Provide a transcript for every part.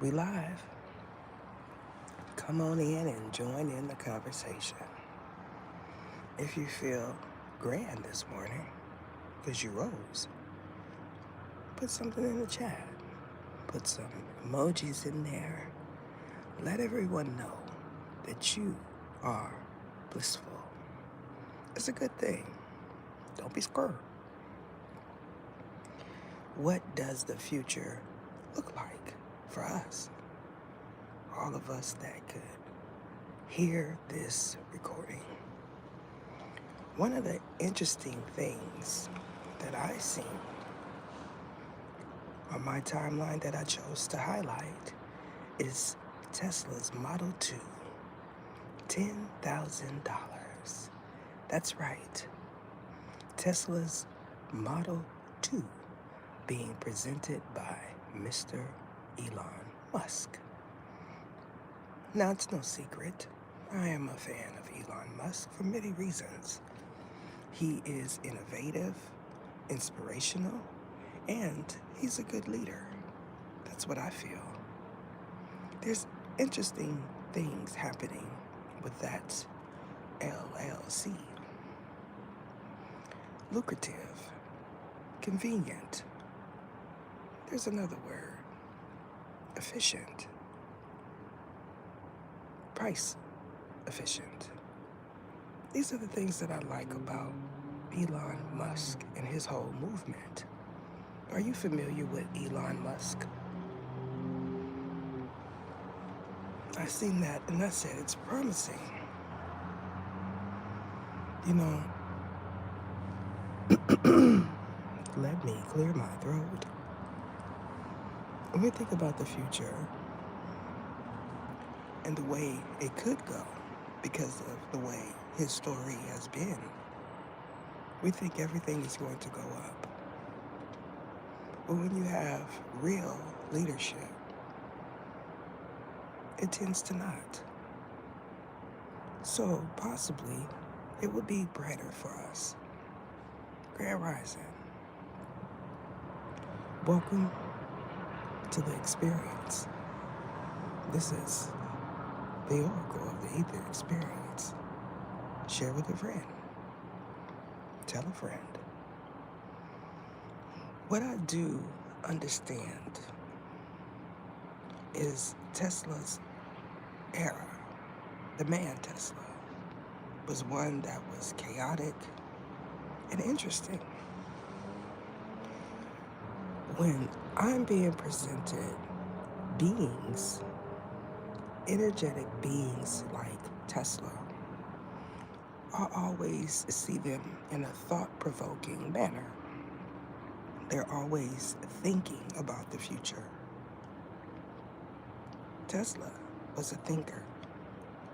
We live. Come on in and join in the conversation. If you feel grand this morning because you rose, put something in the chat. Put some emojis in there. Let everyone know that you are blissful. It's a good thing. Don't be scared. What does the future look like for us? All of us that could hear this recording. One of the interesting things that I seen on my timeline that I chose to highlight is Tesla's Model 2, $10,000. That's right. Tesla's Model 2 being presented by Mr. Elon Musk. Now, it's no secret, I am a fan of Elon Musk for many reasons. He is innovative, inspirational, and he's a good leader. That's what I feel. There's interesting things happening with that LLC. Lucrative, convenient. There's another word. Efficient. Price efficient. These are the things that I like about Elon Musk and his whole movement. Are you familiar with Elon Musk? I seen that and I said it's promising. You know, let me clear my throat. When we think about the future and the way it could go because of the way his story has been, we think everything is going to go up. But when you have real leadership, it tends to not. So possibly it would be brighter for us. Grand Rising. Welcome to the experience. This is the Oracle of the Ether Experience. Share with a friend. Tell a friend. What I do understand is Tesla's era, the man Tesla, was one that was chaotic and interesting. When I'm being presented beings, energetic beings like Tesla, I always see them in a thought-provoking manner. They're always thinking about the future. Tesla was a thinker,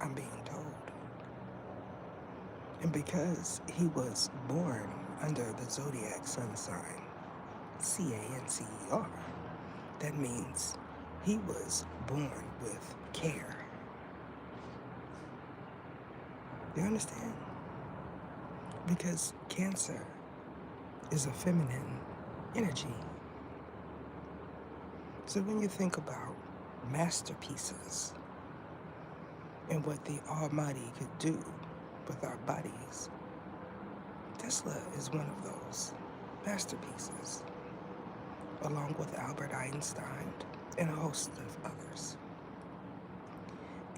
I'm being told. And because he was born under the zodiac sun sign, Cancer, that means he was born with care. You understand? Because Cancer is a feminine energy. So when you think about masterpieces and what the Almighty could do with our bodies, Tesla is one of those masterpieces, along with Albert Einstein and a host of others.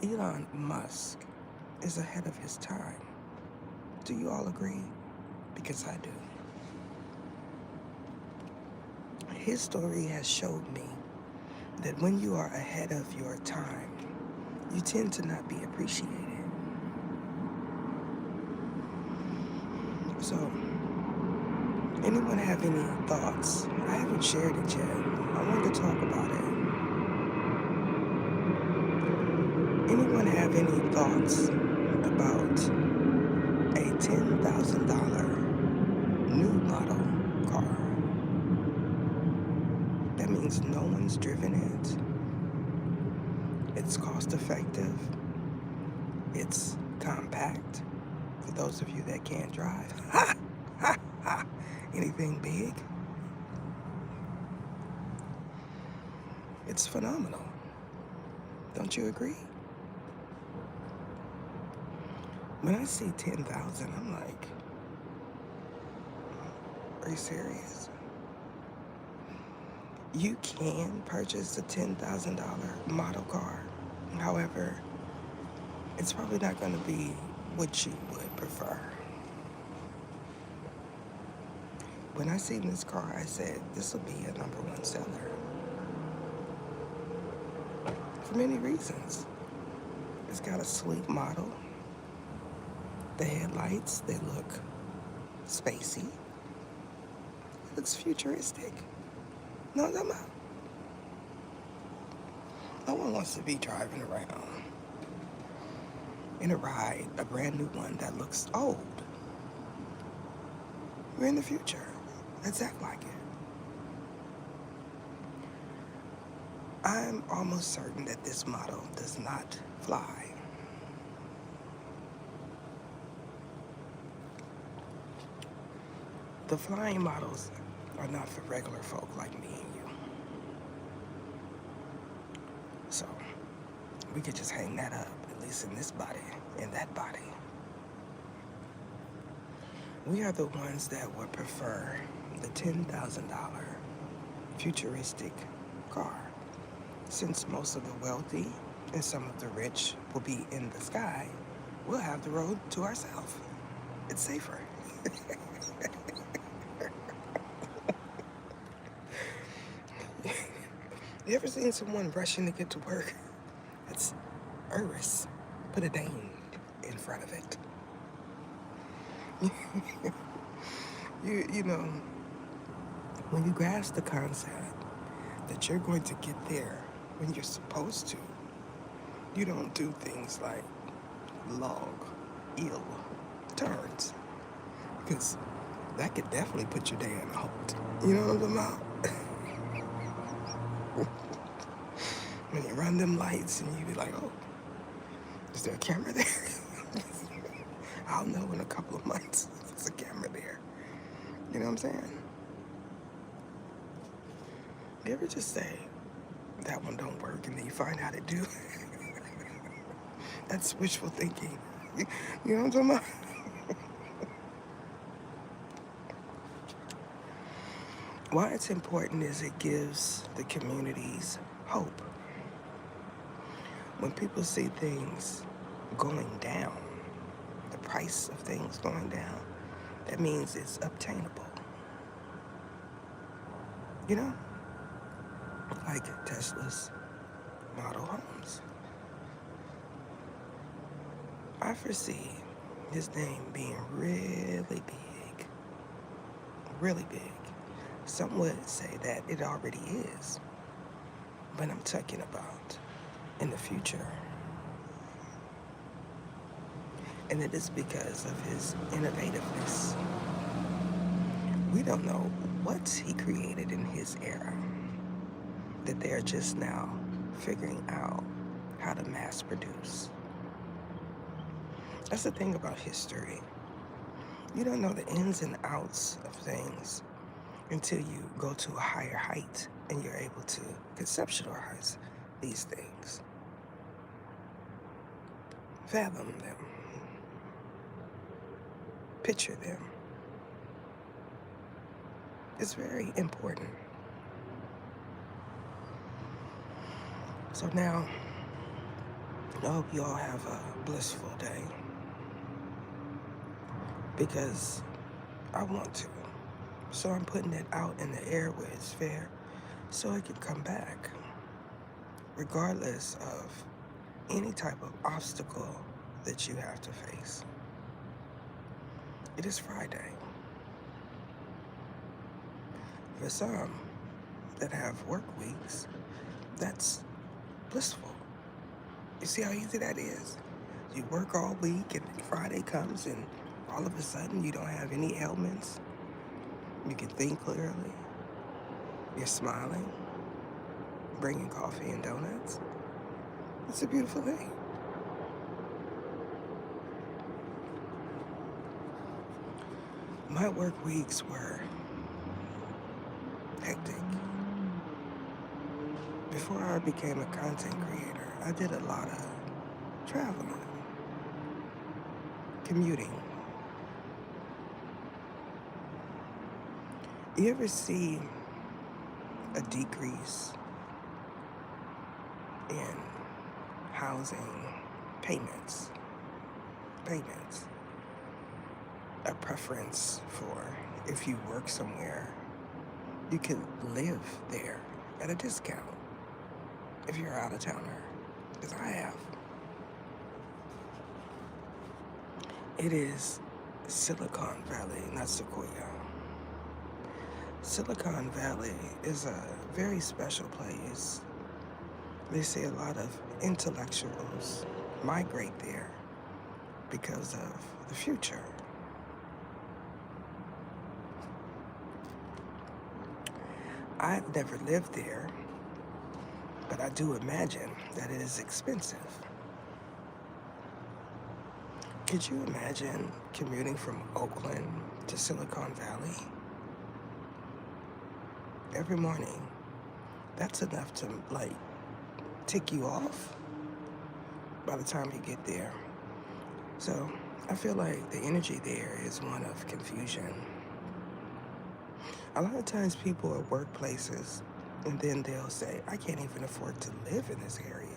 Elon Musk is ahead of his time. Do you all agree? Because I do. His story has showed me that when you are ahead of your time, you tend to not be appreciated. So, anyone have any thoughts? I haven't shared it yet. I wanted to talk about it. Anyone have any thoughts about a $10,000 new model car? That means no one's driven it. It's cost effective. It's compact. For those of you that can't drive. Ha! Ha! Ha! Anything big? It's phenomenal. Don't you agree? When I see 10,000, I'm like, are you serious? You can purchase a $10,000 model car. However, it's probably not going to be what you would prefer. When I seen this car, I said, this will be a #1 seller. For many reasons. It's got a sleek model. The headlights, they look spacey. It looks futuristic. No, no, no. No one wants to be driving around in a ride, a brand new one that looks old. We're in the future. Let's act like it. I'm almost certain that this model does not fly. The flying models are not for regular folk like me and you. So, we could just hang that up, at least in this body, in that body. We are the ones that would prefer the $10,000 futuristic car. Since most of the wealthy and some of the rich will be in the sky, we'll have the road to ourselves. It's safer. You ever seen someone rushing to get to work? That's Urus. Put a name in front of it. You know, when you grasp the concept that you're going to get there when you're supposed to, you don't do things like log ill turns, because that could definitely put your day in a halt. You know what I'm talking about? When you run them lights and you be like, oh, is there a camera there? I'll know in a couple of months if there's a camera there. You know what I'm saying? You ever just say, that one don't work, and then you find out it do? That's wishful thinking. You know what I'm talking about? Why it's important is it gives the communities hope. When people see things going down, the price of things going down, that means it's obtainable. You know? Like Tesla's model homes. I foresee his name being really big. Really big. Some would say that it already is. But I'm talking about in the future. And it is because of his innovativeness. We don't know what he created in his era that they're just now figuring out how to mass produce. That's the thing about history. You don't know the ins and outs of things until you go to a higher height and you're able to conceptualize these things. Fathom them. Picture them. It's very important. So now, I hope you all have a blissful day, because I want to. So I'm putting it out in the air where it's fair, so it can come back, regardless of any type of obstacle that you have to face. It is Friday. For some that have work weeks, that's blissful. You see how easy that is? You work all week and Friday comes and all of a sudden you don't have any ailments. You can think clearly. You're smiling, bringing coffee and donuts. It's a beautiful thing. My work weeks were hectic. Before I became a content creator, I did a lot of traveling, commuting. You ever see a decrease in housing payments? Payments. A preference for if you work somewhere, you can live there at a discount if you're out of towner, as I have. It is Silicon Valley, not Sequoia. Silicon Valley is a very special place. They say a lot of intellectuals migrate there because of the future. I've never lived there, but I do imagine that it is expensive. Could you imagine commuting from Oakland to Silicon Valley every morning? That's enough to tick you off by the time you get there. So I feel like the energy there is one of confusion. A lot of times people are workplaces and then they'll say, I can't even afford to live in this area.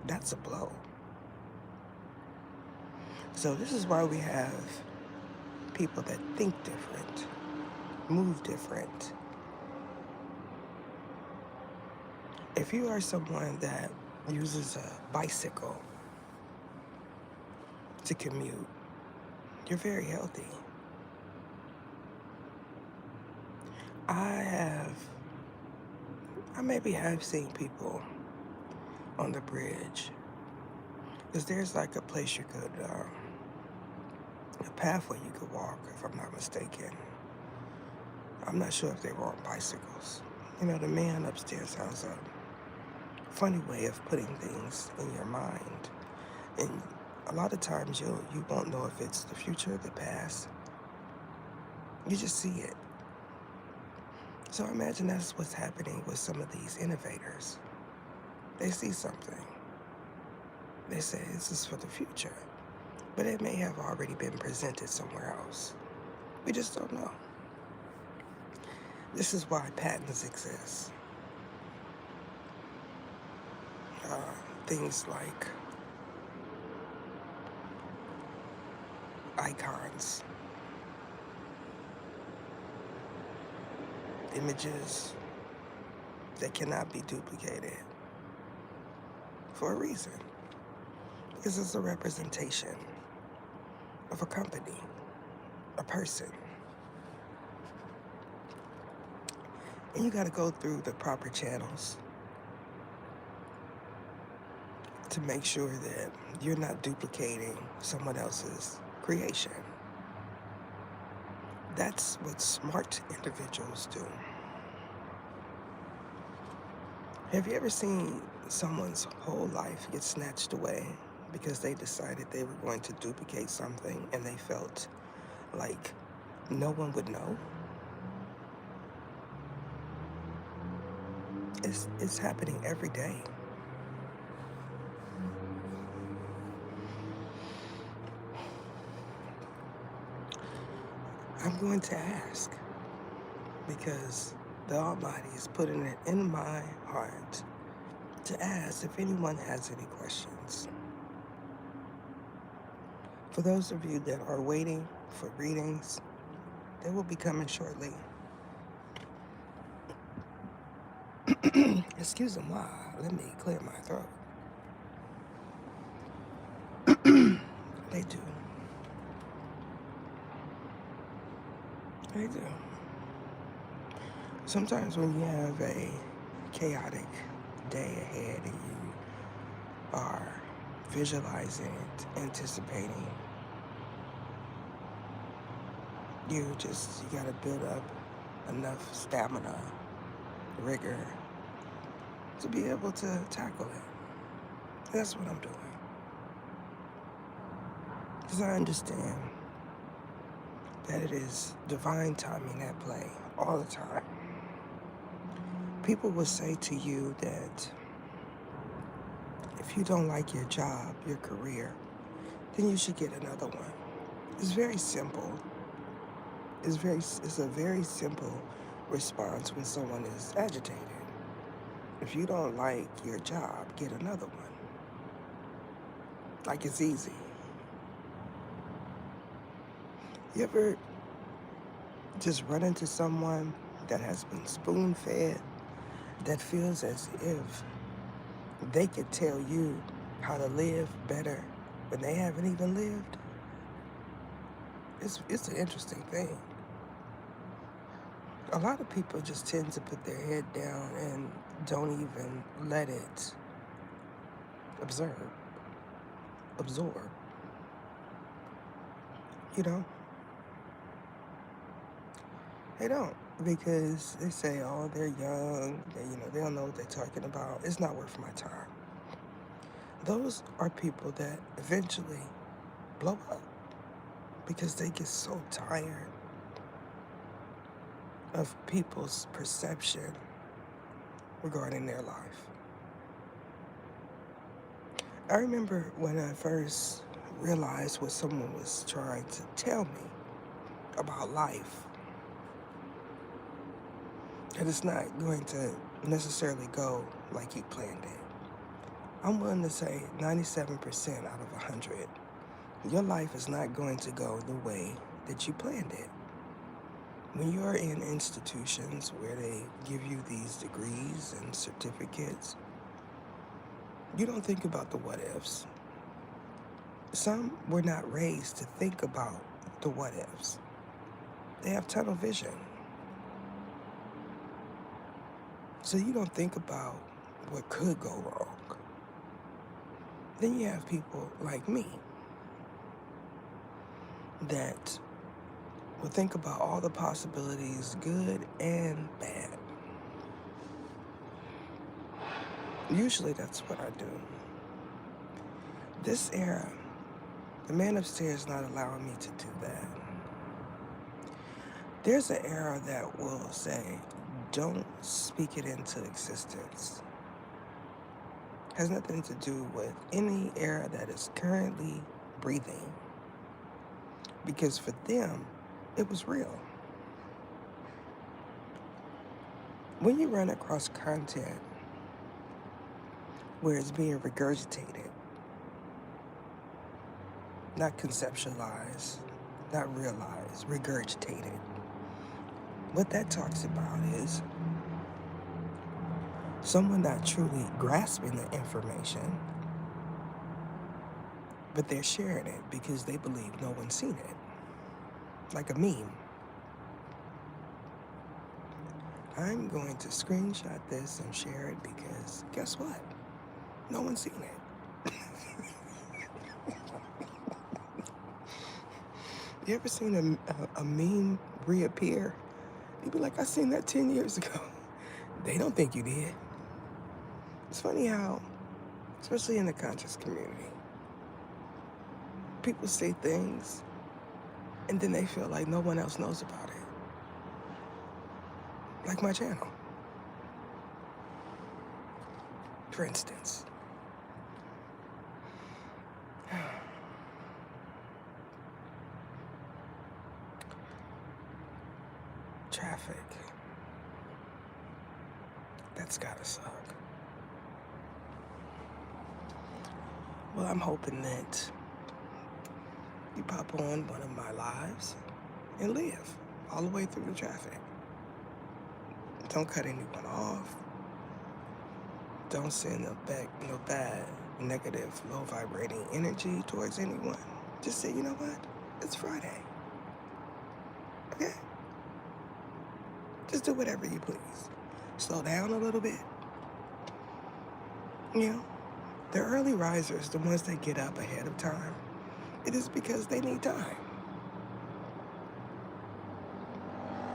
That's a blow. So this is why we have people that think different, move different. If you are someone that uses a bicycle to commute, you're very healthy. I maybe have seen people on the bridge, because there's like a place you could, a pathway you could walk, if I'm not mistaken. I'm not sure if they were on bicycles. You know, the man upstairs has a funny way of putting things in your mind. And a lot of times you won't know if it's the future or the past. You just see it. So I imagine that's what's happening with some of these innovators. They see something. They say this is for the future. But it may have already been presented somewhere else. We just don't know. This is why patents exist. Things like icons, images that cannot be duplicated for a reason. This is a representation of a company, a person. And you got to go through the proper channels to make sure that you're not duplicating someone else's creation. That's what smart individuals do. Have you ever seen someone's whole life get snatched away because they decided they were going to duplicate something and they felt like no one would know? It's happening every day. I'm going to ask, because the Almighty is putting it in my heart to ask if anyone has any questions. For those of you that are waiting for readings, they will be coming shortly. Excuse me, let me clear my throat. They do. They do. Sometimes when you have a chaotic day ahead and you are visualizing it, anticipating, you gotta build up enough stamina, rigor to be able to tackle it. That's what I'm doing. Because I understand that it is divine timing at play all the time. People will say to you that if you don't like your job, your career, then you should get another one. It's very simple. It's a very simple response when someone is agitated. If you don't like your job, get another one. Like, it's easy. You ever just run into someone that has been spoon-fed, that feels as if they could tell you how to live better when they haven't even lived? It's an interesting thing. A lot of people just tend to put their head down and don't even let it absorb. You know, they don't, because they say, oh, they're young, they don't know what they're talking about. It's not worth my time. Those are people that eventually blow up because they get so tired of people's perception regarding their life. I remember when I first realized what someone was trying to tell me about life, that it's not going to necessarily go like you planned it. I'm willing to say 97% out of 100, your life is not going to go the way that you planned it. When you are in institutions where they give you these degrees and certificates, you don't think about the what ifs. Some were not raised to think about the what ifs. They have tunnel vision. So you don't think about what could go wrong. Then you have people like me that will think about all the possibilities, good and bad. Usually that's what I do. This era, the man upstairs is not allowing me to do that. There's an era that will say, don't speak it into existence. Has nothing to do with any era that is currently breathing. Because for them, it was real. When you run across content where it's being regurgitated, not conceptualized, not realized, regurgitated, what that talks about is someone not truly grasping the information, but they're sharing it because they believe no one's seen it. Like a meme. I'm going to screenshot this and share it because guess what? No one's seen it. You ever seen a meme reappear? You'd be like, I seen that 10 years ago. They don't think you did. It's funny how, especially in the conscious community, people say things and then they feel like no one else knows about it. Like my channel, for instance. Traffic. That's gotta suck. Well, I'm hoping that you pop on one of my lives and live all the way through the traffic. Don't cut anyone off. Don't send no bad, negative, low vibrating energy towards anyone. Just say, you know what? It's Friday. Okay? Just do whatever you please. Slow down a little bit. You know, the early risers, the ones that get up ahead of time, it is because they need time.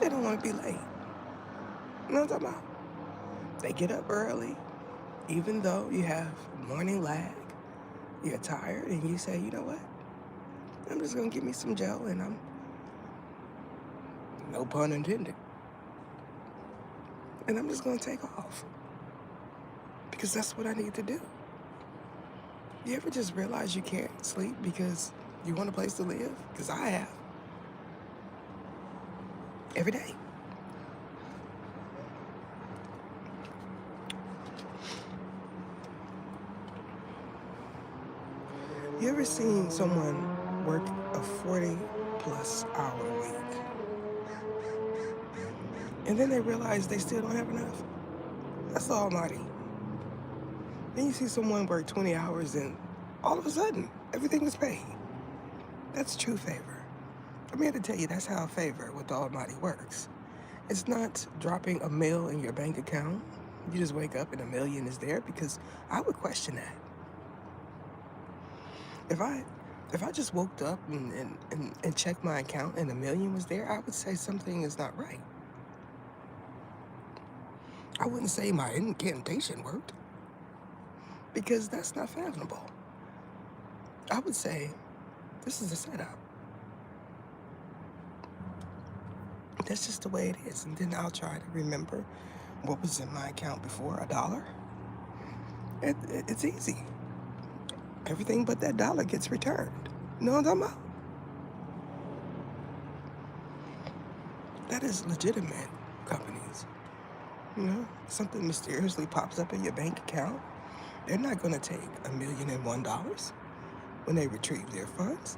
They don't want to be late. You know what I'm talking about? They get up early, even though you have morning lag, you're tired, and you say, you know what? I'm just going to give me some gel, and no pun intended, and I'm just going to take off because that's what I need to do. You ever just realize you can't sleep because you want a place to live? Because I have. Every day. You ever seen someone work a 40+ hour week and then they realize they still don't have enough? That's the Almighty. Then you see someone work 20 hours and all of a sudden everything is paid. That's true favor. I'm here to tell you that's how favor with the Almighty works. It's not dropping a mill in your bank account. You just wake up and $1 million is there, because I would question that. If I just woke up and checked my account and $1 million was there, I would say something is not right. I wouldn't say my incantation worked, because that's not fathomable. I would say this is a setup. That's just the way it is. And then I'll try to remember what was in my account before, $1. It's easy. Everything but that dollar gets returned. You know what I'm talking about? That is legitimate companies. You know, something mysteriously pops up in your bank account. They're not going to take $1,001 when they retrieve their funds.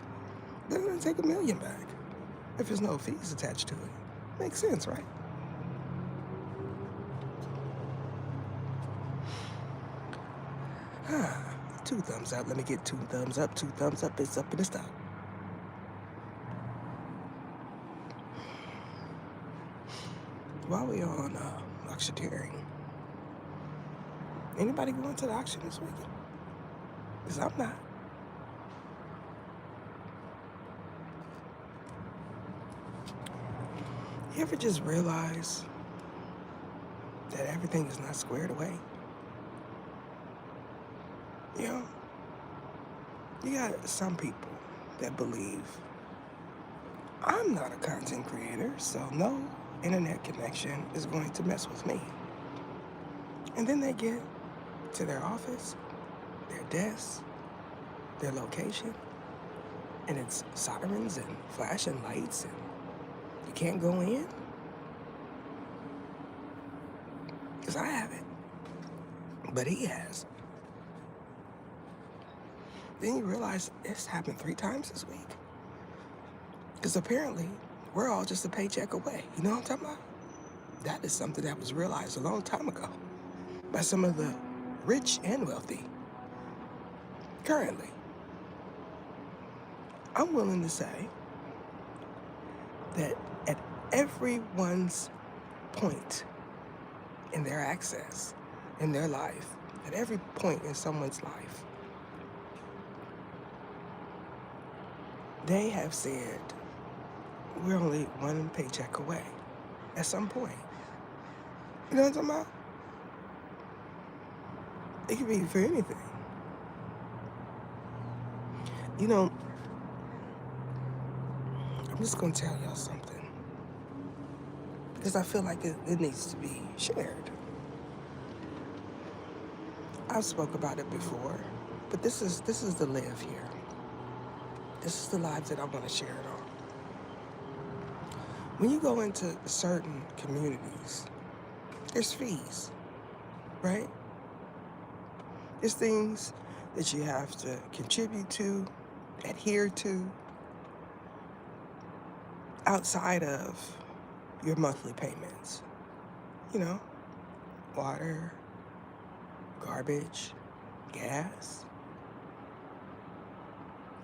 They're going to take $1 million back if there's no fees attached to it. Makes sense, right? Two thumbs up. Let me get 2 thumbs up. 2 thumbs up. It's up in the stock. While we on auctioneering, anybody going to the auction this weekend? Because I'm not. You ever just realize that everything is not squared away? You know, you got some people that believe I'm not a content creator, so no internet connection is going to mess with me. And then they get to their office, their desk, their location, and it's sirens and flashing lights, and you can't go in. Because I haven't, but he has. Then you realize it's happened 3 times this week. Because apparently, we're all just a paycheck away. You know what I'm talking about? That is something that was realized a long time ago by some of the rich and wealthy. Currently, I'm willing to say that at everyone's point in their access, in their life, at every point in someone's life, they have said, we're only 1 paycheck away at some point. You know what I'm talking about? It could be for anything. You know, I'm just going to tell y'all something, because I feel like it needs to be shared. I've spoke about it before, but this is the live here. This is the lives that I want to share it on. When you go into certain communities, there's fees, right? There's things that you have to contribute to, adhere to, outside of your monthly payments. You know, water, garbage, gas,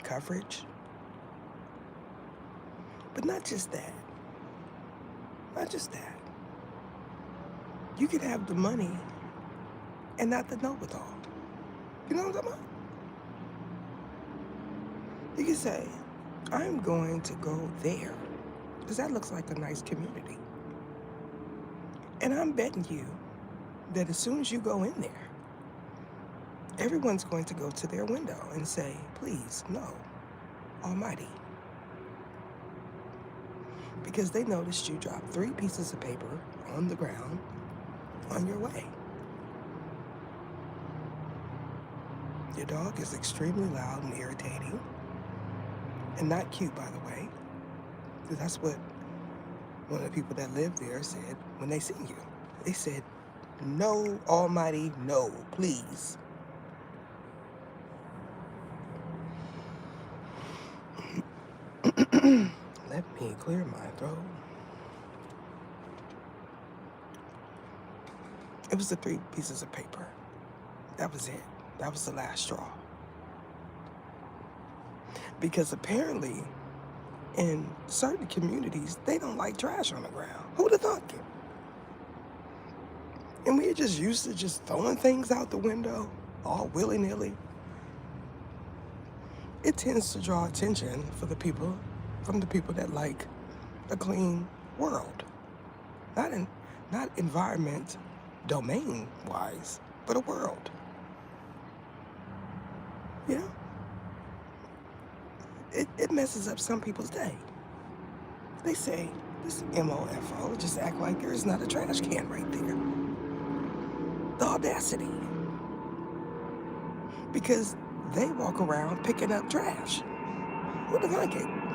coverage. But not just that. Not just that. You could have the money and not the know-it-all. You know what I'm talking about? You can say, I'm going to go there, because that looks like a nice community. And I'm betting you that as soon as you go in there, everyone's going to go to their window and say, please, no, Almighty. Because they noticed you dropped 3 pieces of paper on the ground on your way. Your dog is extremely loud and irritating, and not cute, by the way. That's what one of the people that live there said when they seen you. They said, "No, almighty, no, please." Let me clear my throat. It was the 3 pieces of paper. That was it. That was the last straw. Because apparently, in certain communities, they don't like trash on the ground. Who'd have thought it? And we're just used to just throwing things out the window, all willy-nilly. It tends to draw attention from the people that like a clean world. Not environment, domain-wise, but a world. You know? It messes up some people's day. They say, this MOFO, just act like there's not a trash can right there. The audacity. Because they walk around picking up trash. What the fuck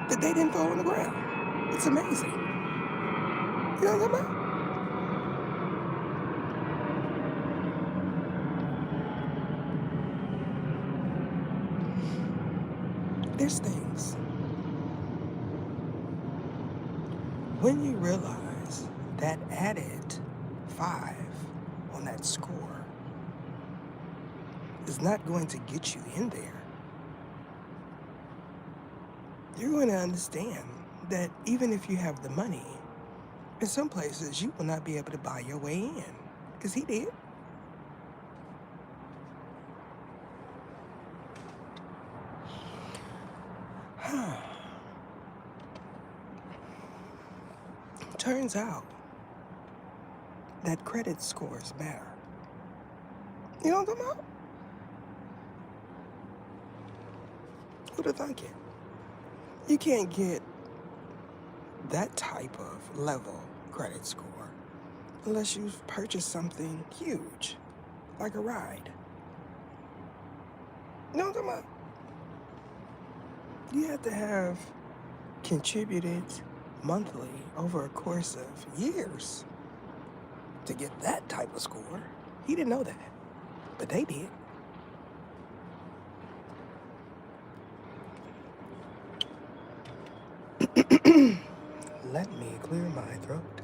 that they didn't throw on the ground? It's amazing. You know what I'm talking about? There's things. When you realize that added 5 on that score is not going to get you in there, you're going to understand that even if you have the money, in some places you will not be able to buy your way in. Because he did. Turns out that credit scores matter. You know what I'm talking about? Who'd have thunk it? You can't get that type of level credit score unless you've purchased something huge, like a ride. You know what I'm talking about? You have to have contributed monthly over a course of years to get that type of score. He didn't know that, but they did. Let me clear my throat.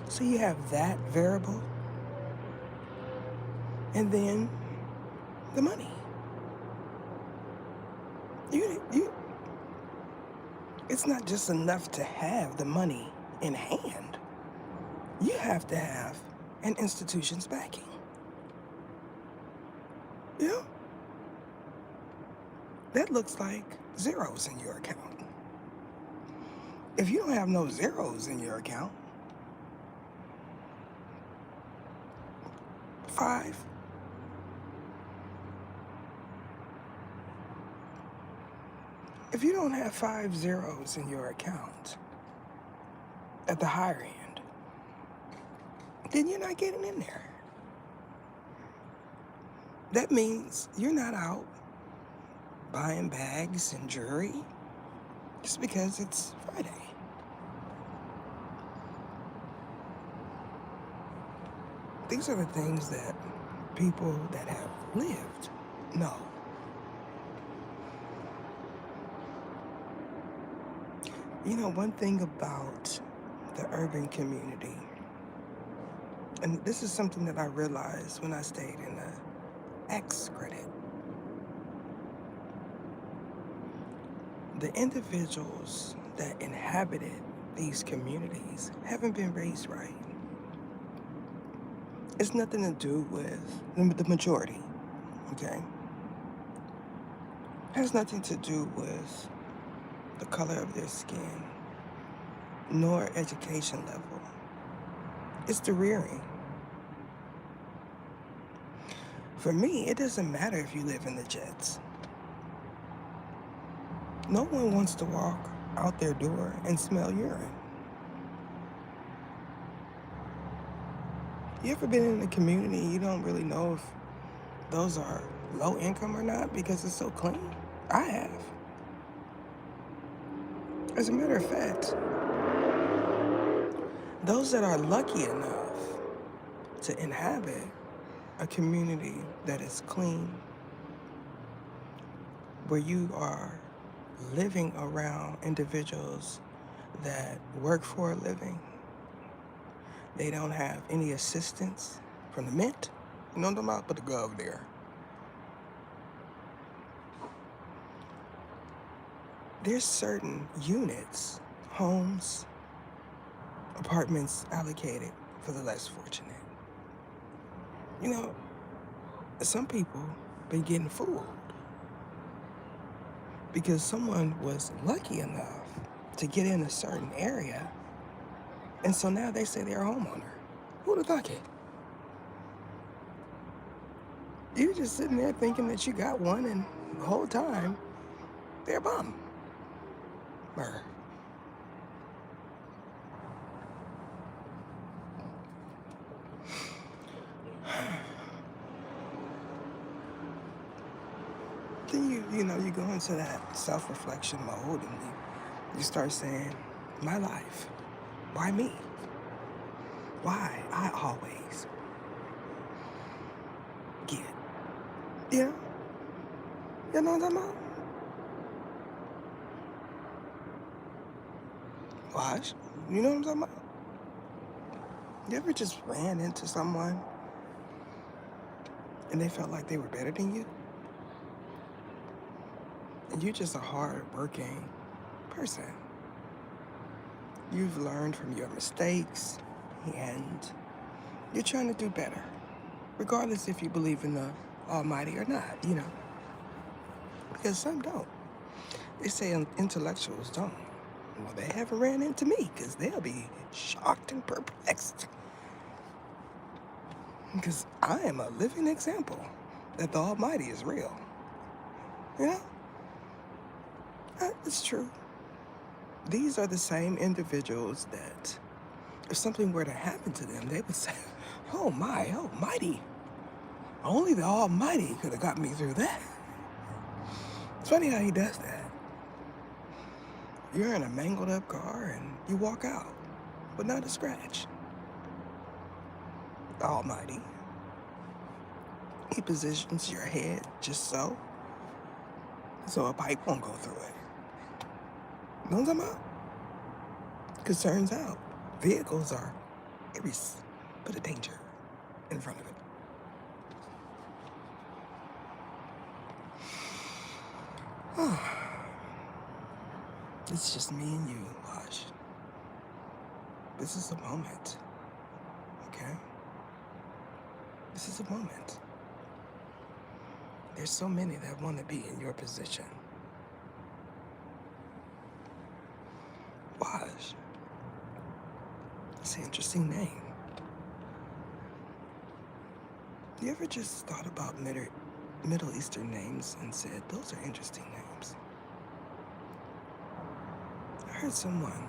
So you have that variable, and then the money. It's not just enough to have the money in hand. You have to have an institution's backing. You know? That looks like zeros in your account. If you don't have no zeros in your account, 5. If you don't have 5 zeros in your account at the higher end, then you're not getting in there. That means you're not out buying bags and jewelry just because it's Friday. These are the things that people that have lived know. You know, one thing about the urban community, and this is something that I realized when I stayed in the X credit. The individuals that inhabited these communities haven't been raised right. It's nothing to do with the majority, okay? It has nothing to do with the color of their skin, nor education level. It's the rearing. For me, it doesn't matter if you live in the Jets. No one wants to walk out their door and smell urine. You ever been in a community you don't really know if those are low income or not because it's so clean? I have. As a matter of fact, those that are lucky enough to inhabit a community that is clean, where you are living around individuals that work for a living, they don't have any assistance from the mint. You know what I'm talking about? Put the gov there. There's certain units, homes, apartments allocated for the less fortunate. You know, some people been getting fooled because someone was lucky enough to get in a certain area, and so now they say they're a homeowner. Who'd have thunk it? You're just sitting there thinking that you got one, and the whole time they're a bum. Or then you go into that self-reflection mode, and you start saying, my life, why me? Why I always get, you know? You know what I'm talking about? Watch. You know what I'm talking about? You ever just ran into someone and they felt like they were better than you? And you're just a hard-working person. You've learned from your mistakes, and you're trying to do better, regardless if you believe in the Almighty or not, because some don't. They say intellectuals don't. Well, they haven't ran into me, because they'll be shocked and perplexed. Because I am a living example that the Almighty is real. You know? It's true. These are the same individuals that, if something were to happen to them, they would say, oh my Almighty, only the Almighty could have got me through that. It's funny how he does that. You're in a mangled up car and you walk out, but not a scratch. The Almighty, he positions your head just so a pipe won't go through it. You know what I'm talking about? Because turns out, vehicles are every bit of danger in front of it. It's just me and you, Wash. This is a moment, okay? This is a moment. There's so many that want to be in your position. Wash. It's an interesting name. You ever just thought about Middle Eastern names and said, those are interesting names? I heard someone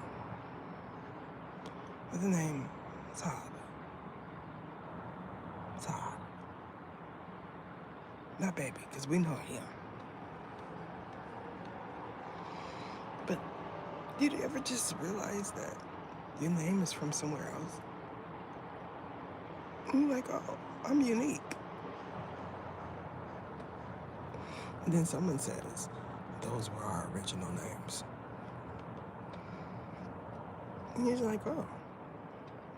with the name Saab. Not baby, because we know him. But did you ever just realize that your name is from somewhere else? And you're like, oh, I'm unique. And then someone says, those were our original names. And you're like, oh,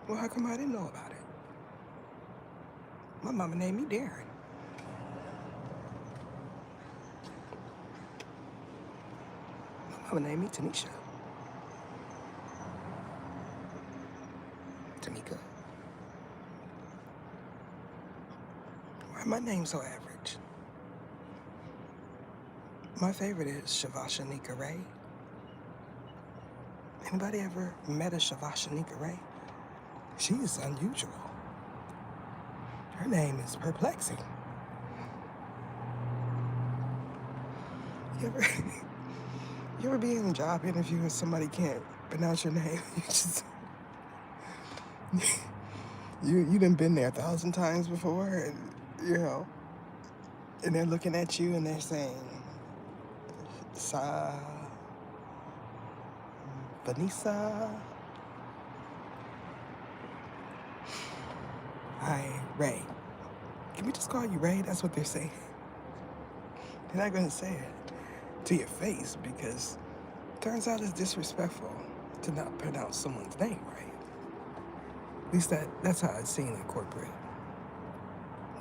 well, how come I didn't know about it? My mama named me Darren. My mama named me Tanisha. Tanika. Why my name so average? My favorite is Shavashanika Ray. Anybody ever met a Shavashanika Ray? She is unusual. Her name is perplexing. You ever be in a job interview and somebody can't pronounce your name? You done been there 1,000 times before, and you know, and they're looking at you and they're saying, "Sa, Vanessa, hi, Ray. Can we just call you Ray?" That's what they're saying. They're not gonna say it to your face because it turns out it's disrespectful to not pronounce someone's name right. At least that's how it's seen in corporate.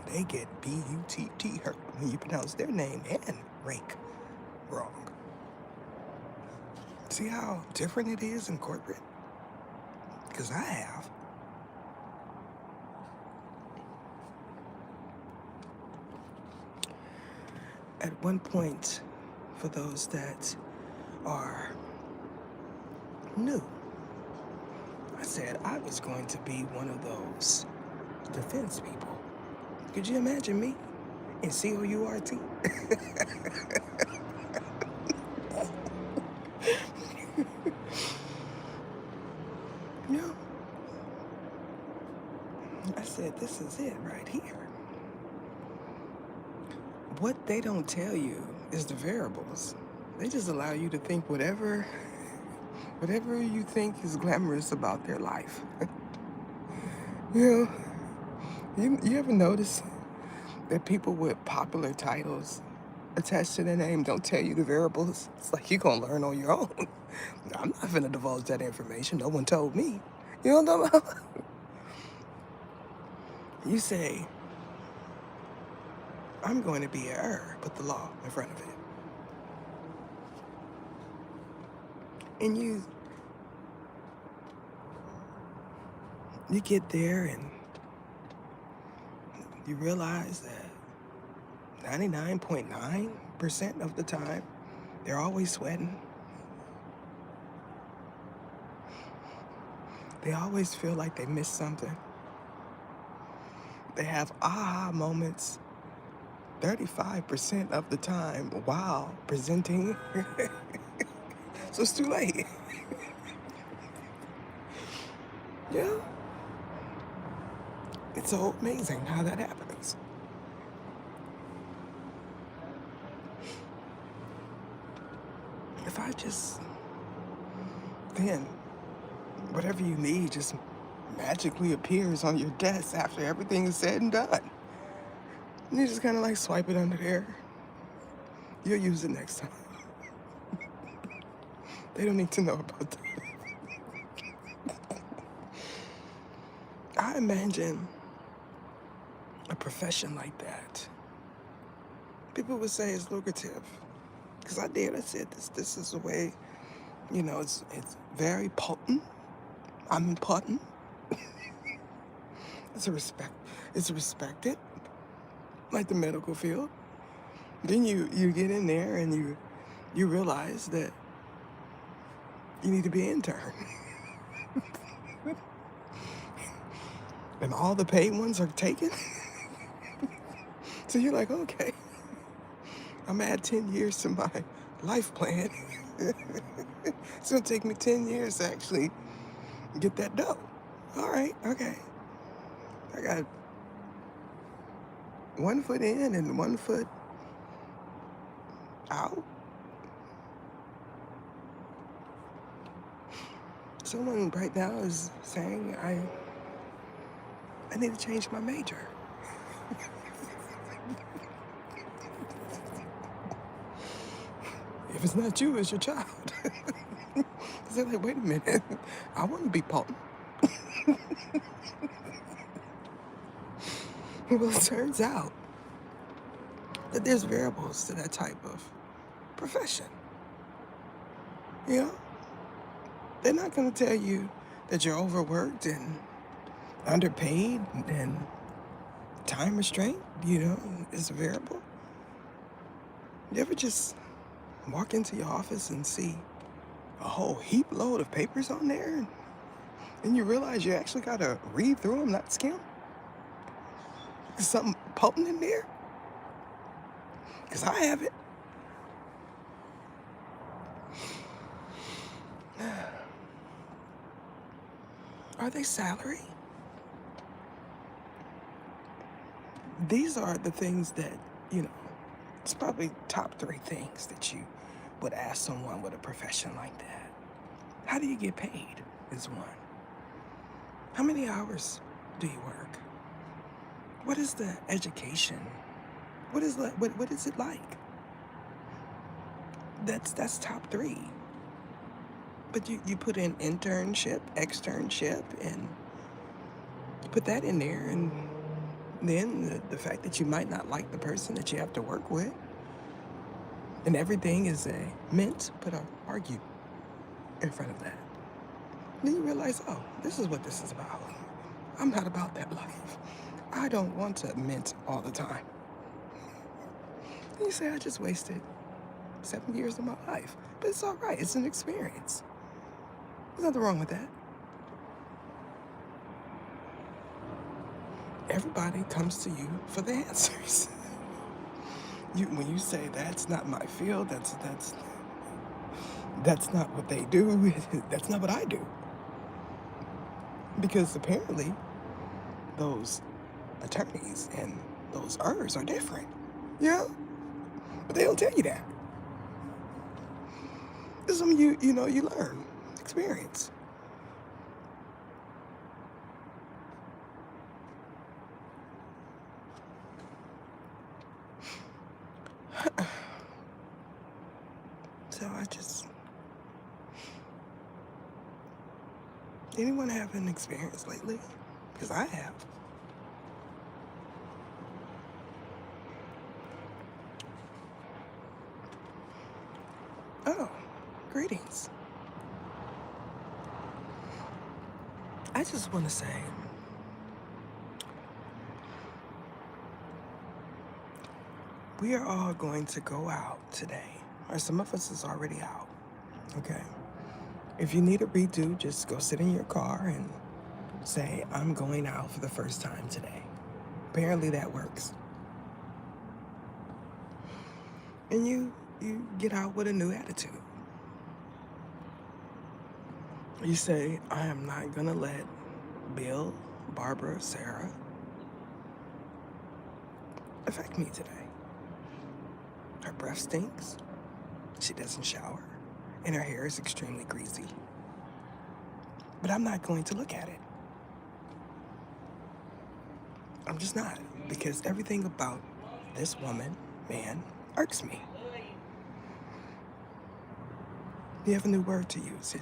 They get B-U-T-T hurt when you pronounce their name and rake wrong. See how different it is in corporate? Because I have. At one point, for those that are new, I said I was going to be one of those defense people. Could you imagine me in COURT? No. I said, this is it right here. What they don't tell you is the variables. They just allow you to think whatever you think is glamorous about their life. You know, you ever notice that people with popular titles attached to their name don't tell you the variables? It's like you're gonna learn on your own. I'm not gonna divulge that information. No one told me. You know what I'm talking about? You say, I'm going to be a put the law in front of it. And you get there and you realize that 99.9% of the time, they're always sweating. They always feel like they missed something. They have aha moments 35% of the time while presenting. So it's too late. Yeah. It's so amazing how that happens. If I just, then whatever you need just magically appears on your desk after everything is said and done. And you just kind of like swipe it under there. You'll use it next time. They don't need to know about that. I imagine a profession like that. People would say it's lucrative. Because I said this is a way, you know, it's very potent. I'm important. It's respected, like the medical field. Then you get in there and you realize that you need to be an intern. And all the paid ones are taken. So you're like, okay, I'm gonna add 10 years to my life plan. It's gonna take me 10 years to actually get that dough. All right, okay. I got 1 foot in and 1 foot out. Someone right now is saying I need to change my major. If it's not you, it's your child. They're like, wait a minute, I want to be potent. Well, it turns out that there's variables to that type of profession. You know, they're not going to tell you that you're overworked and underpaid and time restraint, you know, is a variable. You ever just walk into your office and see a whole heap load of papers on there and you realize you actually got to read through them, not skim? Is something potent in there? Because I have it. Are they salary? these are the things that, you know, it's probably top 3 things that you would ask someone with a profession like that. How do you get paid is one. How many hours do you work? What is the education? What is it like? That's top 3. But you put in internship, externship, and you put that in there, and then the fact that you might not like the person that you have to work with, and everything is a meant, put a argue in front of that. Then you realize, oh, this is what this is about. I'm not about that life. I don't want to mint all the time. And you say, I just wasted 7 years of my life. But it's all right. It's an experience. There's nothing wrong with that. Everybody comes to you for the answers. When you say that's not my field, that's not what they do. That's not what I do. Because apparently those attorneys and those Ers are different. Yeah? But they don't tell you that. This is something you learn. Experience. So anyone have an experience lately? Because I have. Oh, greetings. I just want to say, we are all going to go out today, or some of us is already out, okay? If you need a redo, just go sit in your car and say, I'm going out for the first time today. Apparently that works. And you get out with a new attitude. You say, I am not gonna let Bill, Barbara, Sarah affect me today. Her breath stinks, she doesn't shower, and her hair is extremely greasy. But I'm not going to look at it. I'm just not, because everything about this woman, man, irks me. You have a new word to use.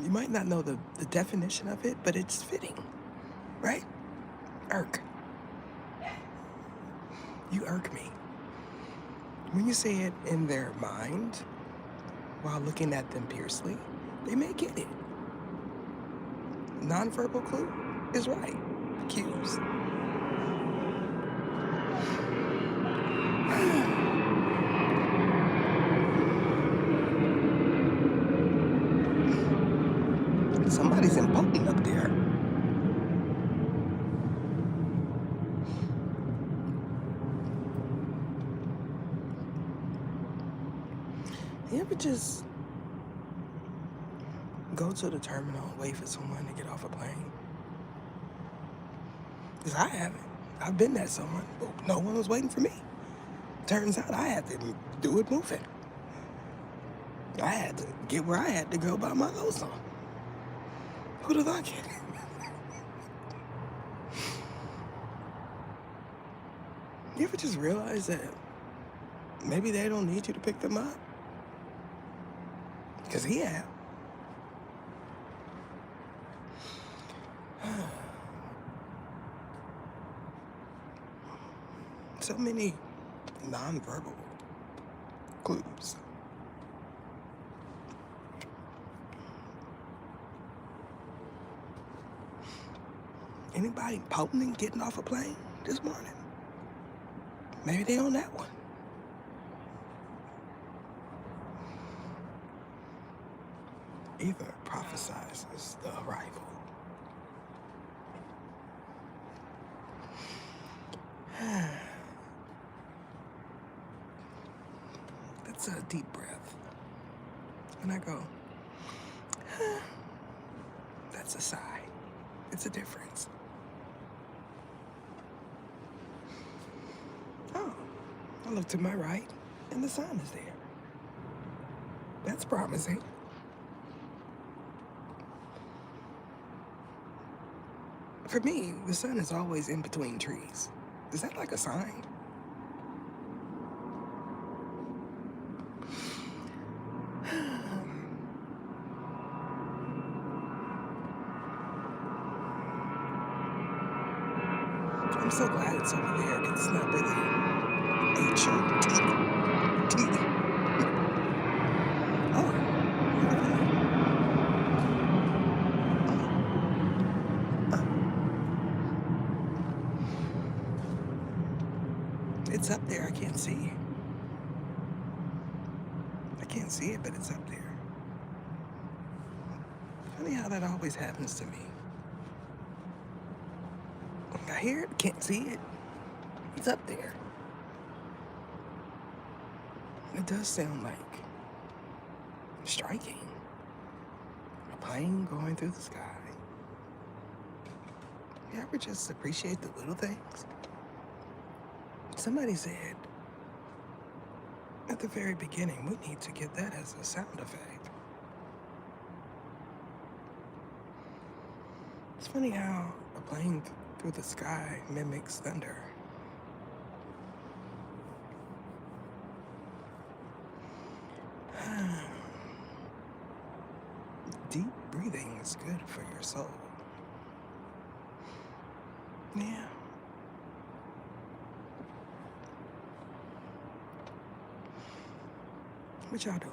You might not know the definition of it, but it's fitting, right? Irk. You irk me. When you say it in their mind, while looking at them fiercely, they may get it. Nonverbal clue is right. Cues. Somebody's impotent up there. You ever just go to the terminal and wait for someone to get off a plane? Because I haven't. I've been that someone, but no one was waiting for me. Turns out I had to do it moving. I had to get where I had to go by my clothes on. Who'd have thought it? You ever just realize that maybe they don't need you to pick them up? Because he had. So many nonverbal clues. Anybody potent getting off a plane this morning? Maybe they on that one. Either prophesizes the arrival. That's a deep breath. And I go, that's a sigh. It's a difference. I look to my right, and the sun is there. That's promising. For me, the sun is always in between trees. Is that like a sign? I'm so glad it's over there. It's not really H-O-T. Oh, look at that. It's up there. I can't see it. I can't see it, but it's up there. Funny how that always happens to me. I hear it, can't see it. It's up there. It does sound like striking. A plane going through the sky. You ever just appreciate the little things? Somebody said at the very beginning, we need to get that as a sound effect. It's funny how a plane through the sky mimics thunder. Deep breathing is good for your soul. Yeah. What y'all doing?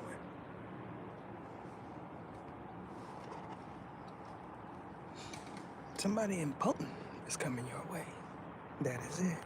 Somebody important is coming your way. That is it.